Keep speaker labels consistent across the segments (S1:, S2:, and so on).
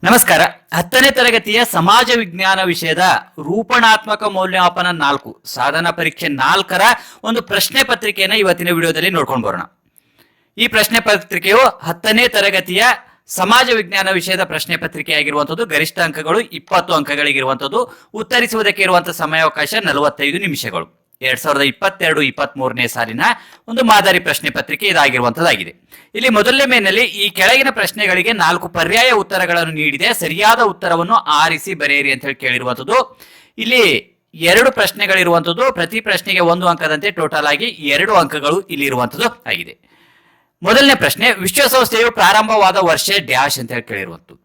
S1: ನಮಸ್ಕಾರ. 10ನೇ ತರಗತಿಯ ಸಮಾಜ ವಿಜ್ಞಾನ ವಿಷಯದ ರೂಪಣಾತ್ಮಕ ಮೌಲ್ಯಮಾಪನ 4 ಸಾಧನ ಪರೀಕ್ಷೆ 4ರ ಒಂದು ಪ್ರಶ್ನೆ ಪತ್ರಿಕೆಯನ್ನು ಇವತ್ತಿನ ವಿಡಿಯೋದಲ್ಲಿ ನೋಡ್ಕೊಂಡು ಬರೋಣ. ಈ ಪ್ರಶ್ನೆ ಪತ್ರಿಕೆಯು 10ನೇ ತರಗತಿಯ ಸಮಾಜ ವಿಜ್ಞಾನ ವಿಷಯದ ಪ್ರಶ್ನೆ ಪತ್ರಿಕೆ ಆಗಿರುವಂತದ್ದು. ಗರಿಷ್ಠ ಅಂಕಗಳು 20 ಅಂಕಗಳಿಗಿರುವಂತದ್ದು. ಉತ್ತರಿಸುವುದಕ್ಕೆ ಇರುವಂತಹ ಸಮಯಾವಕಾಶ 45 ನಿಮಿಷಗಳು. 2022-23ನೇ ಸಾಲಿನ ಒಂದು ಮಾದರಿ ಪ್ರಶ್ನೆ ಪತ್ರಿಕೆ ಇದಾಗಿರುವಂತದ್ದಾಗಿದೆ. ಇಲ್ಲಿ ಮೊದಲನೇ ಮೇನಲ್ಲಿ ಈ ಕೆಳಗಿನ ಪ್ರಶ್ನೆಗಳಿಗೆ 4 ಪರ್ಯಾಯ ಉತ್ತರಗಳನ್ನು ನೀಡಿದೆ. ಸರಿಯಾದ ಉತ್ತರವನ್ನು ಆರಿಸಿ ಬರೆಯಿರಿ ಅಂತ ಹೇಳಿ ಕೇಳಿರುವಂತದ್ದು. ಇಲ್ಲಿ 2 ಪ್ರಶ್ನೆಗಳಿರುವಂತದ್ದು. ಪ್ರತಿ ಪ್ರಶ್ನೆಗೆ 1 ಅಂಕದಂತೆ ಟೋಟಲ್ ಆಗಿ 2 ಅಂಕಗಳು ಇಲ್ಲಿ ಇರುವಂತದ್ದು ಆಗಿದೆ. ಮೊದಲನೇ ಪ್ರಶ್ನೆ, ವಿಶ್ವಸಂಸ್ಥೆಯು ಪ್ರಾರಂಭವಾದ ವರ್ಷ ಡ್ಯಾಶ್ ಅಂತ ಹೇಳಿ ಕೇಳಿರುವಂತದ್ದು.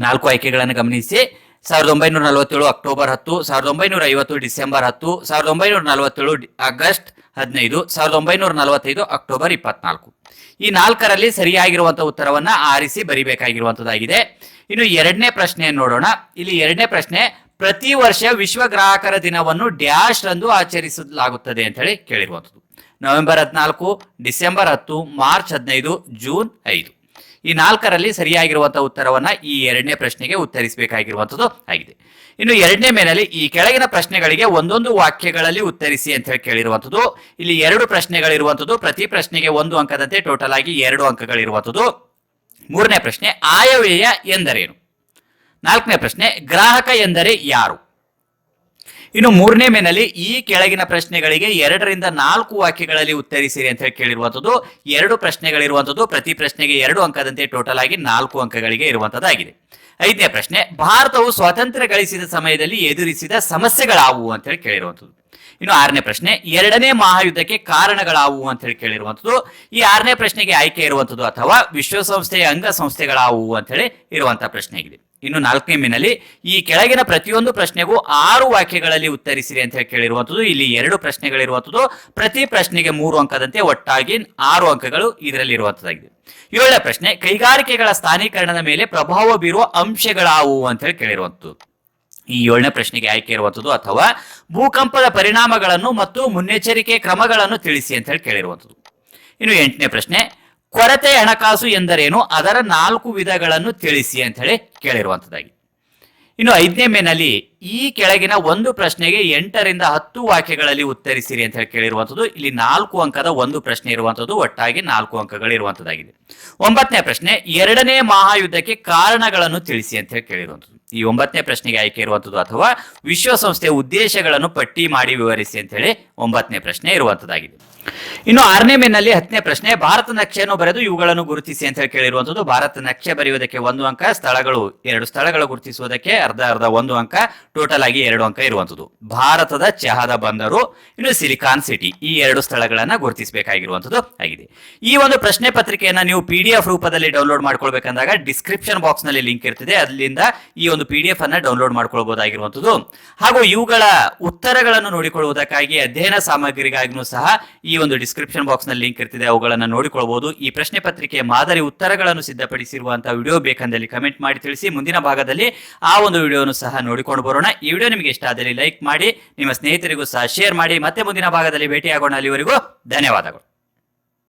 S1: 4 ಆಯ್ಕೆಗಳನ್ನು ಗಮನಿಸಿ. 1947 ಅಕ್ಟೋಬರ್ 10, 1950 ಡಿಸೆಂಬರ್ 10, 1947 ಆಗಸ್ಟ್ 15, 1945 ಅಕ್ಟೋಬರ್ 24. ಈ 4ರಲ್ಲಿ ಸರಿಯಾಗಿರುವಂತಹ ಉತ್ತರವನ್ನ ಆರಿಸಿ ಬರಿಬೇಕಾಗಿರುವಂತದ್ದಾಗಿದೆ. ಇನ್ನು ಎರಡನೇ ಪ್ರಶ್ನೆಯನ್ನು ನೋಡೋಣ. ಇಲ್ಲಿ ಎರಡನೇ ಪ್ರಶ್ನೆ, ಪ್ರತಿ ವರ್ಷ ವಿಶ್ವ ಗ್ರಾಹಕರ ದಿನವನ್ನು ಡ್ಯಾಶ್ ರಂದು ಆಚರಿಸಲಾಗುತ್ತದೆ ಅಂತ ಹೇಳಿ ಕೇಳಿರುವಂತದ್ದು. November 14, December 10, March 15, June 5. ಈ 4ರಲ್ಲಿ ಸರಿಯಾಗಿರುವಂತಹ ಉತ್ತರವನ್ನ ಈ ಎರಡನೇ ಪ್ರಶ್ನೆಗೆ ಉತ್ತರಿಸಬೇಕಾಗಿರುವಂತದ್ದು ಆಗಿದೆ. ಇನ್ನು ಎರಡನೇ ಮೇನಲ್ಲಿ ಈ ಕೆಳಗಿನ ಪ್ರಶ್ನೆಗಳಿಗೆ ಒಂದೊಂದು ವಾಕ್ಯಗಳಲ್ಲಿ ಉತ್ತರಿಸಿ ಅಂತ ಹೇಳಿ ಕೇಳಿರುವಂತದ್ದು. ಇಲ್ಲಿ 2 ಪ್ರಶ್ನೆಗಳಿರುವಂತದ್ದು. ಪ್ರತಿ ಪ್ರಶ್ನೆಗೆ 1 ಅಂಕದಂತೆ ಟೋಟಲ್ ಆಗಿ 2 ಅಂಕಗಳಿರುವಂತದ್ದು. ಮೂರನೇ ಪ್ರಶ್ನೆ, ಆಯವ್ಯಯ ಎಂದರೇನು? 4ನೇ ಪ್ರಶ್ನೆ, ಗ್ರಾಹಕ ಎಂದರೆ ಯಾರು? ಇನ್ನು ಮೂರನೇ ಮೇನಲ್ಲಿ ಈ ಕೆಳಗಿನ ಪ್ರಶ್ನೆಗಳಿಗೆ 2ರಿಂದ 4 ವಾಕ್ಯಗಳಲ್ಲಿ ಉತ್ತರಿಸಿರಿ ಅಂತ ಹೇಳಿ ಕೇಳಿರುವಂತದ್ದು. 2 ಪ್ರಶ್ನೆಗಳಿರುವಂತದ್ದು. ಪ್ರತಿ ಪ್ರಶ್ನೆಗೆ 2 ಅಂಕದಂತೆ ಟೋಟಲ್ ಆಗಿ 4 ಅಂಕಗಳಿಗೆ ಇರುವಂತದ್ದಾಗಿದೆ. 5ನೇ ಪ್ರಶ್ನೆ, ಭಾರತವು ಸ್ವಾತಂತ್ರ್ಯ ಗಳಿಸಿದ ಸಮಯದಲ್ಲಿ ಎದುರಿಸಿದ ಸಮಸ್ಯೆಗಳಾವುವು ಅಂತ ಹೇಳಿ ಕೇಳಿರುವಂತದ್ದು. ಇನ್ನು 6ನೇ ಪ್ರಶ್ನೆ, 2ನೇ ಮಹಾಯುದ್ಧಕ್ಕೆ ಕಾರಣಗಳಾವುವು ಅಂತ ಹೇಳಿ ಕೇಳಿರುವಂತದ್ದು. ಈ 6ನೇ ಪ್ರಶ್ನೆಗೆ ಆಯ್ಕೆ ಇರುವಂತದ್ದು ಅಥವಾ ವಿಶ್ವಸಂಸ್ಥೆಯ ಅಂಗಸಂಸ್ಥೆಗಳಾವುವು ಅಂತ ಹೇಳಿ ಇರುವಂತಹ ಪ್ರಶ್ನೆ ಆಗಿದೆ. ಇನ್ನು 4ನೇ ಮೇನಲ್ಲಿ ಈ ಕೆಳಗಿನ ಪ್ರತಿಯೊಂದು ಪ್ರಶ್ನೆಗೂ 6 ವಾಕ್ಯಗಳಲ್ಲಿ ಉತ್ತರಿಸಿರಿ ಅಂತ ಹೇಳಿ ಕೇಳಿರುವಂತದ್ದು. ಇಲ್ಲಿ 2 ಪ್ರಶ್ನೆಗಳಿರುವಂತದ್ದು. ಪ್ರತಿ ಪ್ರಶ್ನೆಗೆ 3 ಅಂಕದಂತೆ ಒಟ್ಟಾಗಿ 6 ಅಂಕಗಳು ಇದರಲ್ಲಿ ಇರುವಂತದ್ದಾಗಿದೆ. 7ನೇ ಪ್ರಶ್ನೆ, ಕೈಗಾರಿಕೆಗಳ ಸ್ಥಾನೀಕರಣದ ಮೇಲೆ ಪ್ರಭಾವ ಬೀರುವ ಅಂಶಗಳಾವುವು ಅಂತ ಹೇಳಿ ಕೇಳಿರುವಂತದ್ದು. ಈ 7ನೇ ಪ್ರಶ್ನೆಗೆ ಆಯ್ಕೆ ಇರುವಂತದ್ದು ಅಥವಾ ಭೂಕಂಪದ ಪರಿಣಾಮಗಳನ್ನು ಮತ್ತು ಮುನ್ನೆಚ್ಚರಿಕೆ ಕ್ರಮಗಳನ್ನು ತಿಳಿಸಿ ಅಂತ ಹೇಳಿ ಕೇಳಿರುವಂತದ್ದು. ಇನ್ನು 8ನೇ ಪ್ರಶ್ನೆ, ಕೊರತೆ ಹಣಕಾಸು ಎಂದರೇನು? ಅದರ 4 ವಿಧಗಳನ್ನು ತಿಳಿಸಿ ಅಂತ ಹೇಳಿ ಕೇಳಿರುವಂತದ್ದಾಗಿ. ಇನ್ನು 5ನೇ ಮೇನಲ್ಲಿ ಈ ಕೆಳಗಿನ ಒಂದು ಪ್ರಶ್ನೆಗೆ 8ರಿಂದ 10 ವಾಕ್ಯಗಳಲ್ಲಿ ಉತ್ತರಿಸಿರಿ ಅಂತ ಹೇಳಿ ಕೇಳಿರುವಂತದ್ದು. ಇಲ್ಲಿ 4 ಅಂಕದ ಒಂದು ಪ್ರಶ್ನೆ ಇರುವಂತದ್ದು. ಒಟ್ಟಾಗಿ 4 ಅಂಕಗಳು ಇರುವಂತದ್ದಾಗಿದೆ. 9ನೇ ಪ್ರಶ್ನೆ, 2ನೇ ಮಹಾಯುದ್ಧಕ್ಕೆ ಕಾರಣಗಳನ್ನು ತಿಳಿಸಿ ಅಂತ ಹೇಳಿ ಕೇಳಿರುವಂತದ್ದು. ಈ 9ನೇ ಪ್ರಶ್ನೆಗೆ ಆಯ್ಕೆ ಇರುವಂತದ್ದು ಅಥವಾ ವಿಶ್ವಸಂಸ್ಥೆಯ ಉದ್ದೇಶಗಳನ್ನು ಪಟ್ಟಿ ಮಾಡಿ ವಿವರಿಸಿ ಅಂತ ಹೇಳಿ 9ನೇ ಪ್ರಶ್ನೆ ಇರುವಂತದ್ದಾಗಿದೆ. ಇನ್ನು 6ನೇ ಮೇನಲ್ಲಿ 10ನೇ ಪ್ರಶ್ನೆ, ಭಾರತ ನಕ್ಷೆಯನ್ನು ಬರೆದು ಇವುಗಳನ್ನು ಗುರುತಿಸಿ ಅಂತ ಹೇಳಿ ಕೇಳಿರುವಂತದ್ದು. ಭಾರತ ನಕ್ಷೆ ಬರೆಯುವುದಕ್ಕೆ 1 ಅಂಕ, ಸ್ಥಳಗಳು 2 ಸ್ಥಳಗಳು ಗುರುತಿಸುವುದಕ್ಕೆ ಅರ್ಧ 1 ಅಂಕ, ಟೋಟಲ್ ಆಗಿ 2 ಅಂಕ ಇರುವಂತದ್ದು. ಭಾರತದ ಚಹಾದ ಬಂದರು, ಇನ್ನು ಸಿಲಿಕಾನ್ ಸಿಟಿ, ಈ 2 ಸ್ಥಳಗಳನ್ನ ಗುರುತಿಸಬೇಕಾಗಿರುವಂತದ್ದು ಆಗಿದೆ. ಈ ಒಂದು ಪ್ರಶ್ನೆ ಪತ್ರಿಕೆಯನ್ನ ನೀವು PDF ರೂಪದಲ್ಲಿ ಡೌನ್ಲೋಡ್ ಮಾಡ್ಕೊಳ್ಬೇಕಂದಾಗ ಡಿಸ್ಕ್ರಿಪ್ಷನ್ ಬಾಕ್ಸ್ ನಲ್ಲಿ ಲಿಂಕ್ ಇರ್ತದೆ. ಅಲ್ಲಿಂದ ಈ ಒಂದು PDF ಅನ್ನ ಡೌನ್ಲೋಡ್ ಮಾಡ್ಕೊಳ್ಬಹುದಾಗಿರುವಂತದ್ದು. ಹಾಗೂ ಇವುಗಳ ಉತ್ತರಗಳನ್ನು ನೋಡಿಕೊಳ್ಳುವುದಕ್ಕಾಗಿ ಅಧ್ಯಯನ ಸಾಮಗ್ರಿಗಾಗಿನೂ ಸಹ ಈ ಒಂದು ಡಿಸ್ಕ್ರಿಪ್ಷನ್ ಬಾಕ್ಸ್ ನಲ್ಲಿ ಲಿಂಕ್ ಇರ್ತಿದೆ, ಅವುಗಳನ್ನು ನೋಡಿಕೊಳ್ಳಬಹುದು. ಈ ಪ್ರಶ್ನೆ ಪತ್ರಿಕೆಯ ಮಾದರಿ ಉತ್ತರಗಳನ್ನು ಸಿದ್ಧಪಡಿಸಿರುವಂತಹ ವಿಡಿಯೋ ಬೇಕಂದಲ್ಲಿ ಕಮೆಂಟ್ ಮಾಡಿ ತಿಳಿಸಿ. ಮುಂದಿನ ಭಾಗದಲ್ಲಿ ಆ ಒಂದು ವಿಡಿಯೋನು ಸಹ ನೋಡಿಕೊಂಡು ಬರೋಣ. ಈ ವಿಡಿಯೋ ನಿಮಗೆ ಇಷ್ಟ ಆದಲ್ಲಿ ಲೈಕ್ ಮಾಡಿ, ನಿಮ್ಮ ಸ್ನೇಹಿತರಿಗೂ ಸಹ ಶೇರ್ ಮಾಡಿ. ಮತ್ತೆ ಮುಂದಿನ ಭಾಗದಲ್ಲಿ ಭೇಟಿಯಾಗೋಣ. ಅಲ್ಲಿವರೆಗೂ ಧನ್ಯವಾದಗಳು.